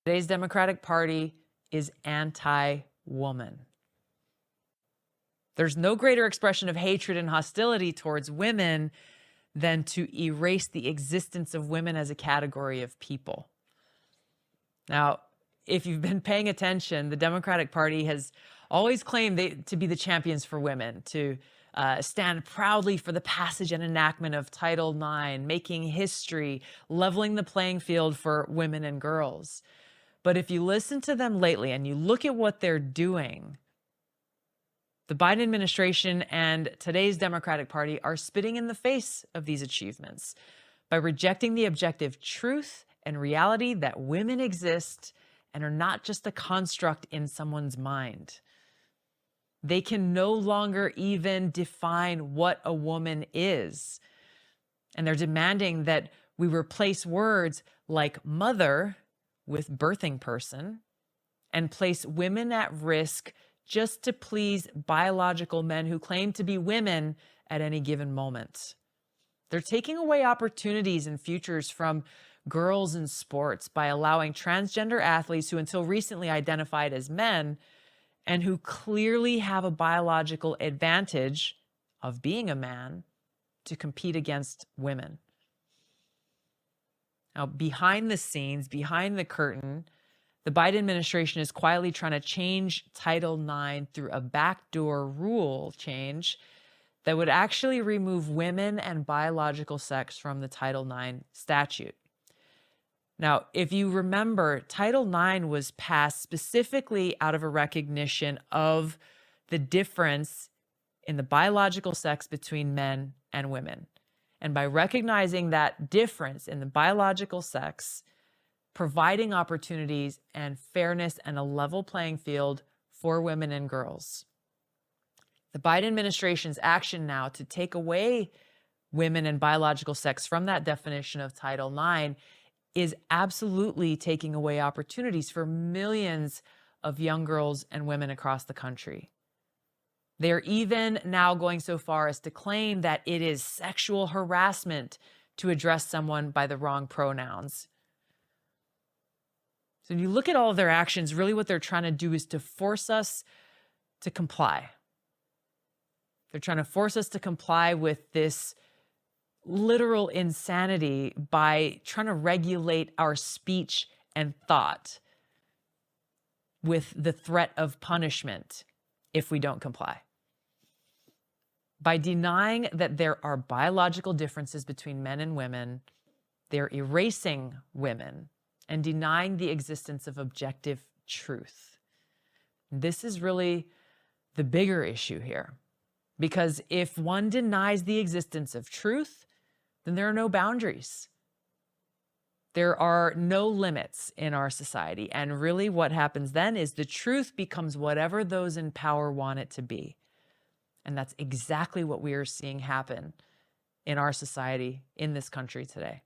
Today's Democratic Party is anti-woman. There's no greater expression of hatred and hostility towards women than to erase the existence of women as a category of people. Now, if you've been paying attention, the Democratic Party has always claimed to be the champions for women, to stand proudly for the passage and enactment of Title IX, making history, leveling the playing field for women and girls. But if you listen to them lately and you look at what they're doing, the Biden administration and today's Democratic Party are spitting in the face of these achievements by rejecting the objective truth and reality that women exist and are not just a construct in someone's mind. They can no longer even define what a woman is. And they're demanding that we replace words like mother with birthing person and place women at risk just to please biological men who claim to be women at any given moment. They're taking away opportunities and futures from girls in sports by allowing transgender athletes who until recently identified as men and who clearly have a biological advantage of being a man to compete against women. Now, behind the scenes, behind the curtain, the Biden administration is quietly trying to change Title IX through a backdoor rule change that would actually remove women and biological sex from the Title IX statute. Now, if you remember, Title IX was passed specifically out of a recognition of the difference in the biological sex between men and women. And by recognizing that difference in the biological sex, providing opportunities and fairness and a level playing field for women and girls. The Biden administration's action now to take away women and biological sex from that definition of Title IX is absolutely taking away opportunities for millions of young girls and women across the country. They're even now going so far as to claim that it is sexual harassment to address someone by the wrong pronouns. So when you look at all of their actions, really what they're trying to do is to force us to comply. They're trying to force us to comply with this literal insanity by trying to regulate our speech and thought with the threat of punishment if we don't comply. By denying that there are biological differences between men and women, they're erasing women and denying the existence of objective truth. This is really the bigger issue here, because if one denies the existence of truth, then there are no boundaries. There are no limits in our society. And really what happens then is the truth becomes whatever those in power want it to be. And that's exactly what we are seeing happen in our society, in this country today.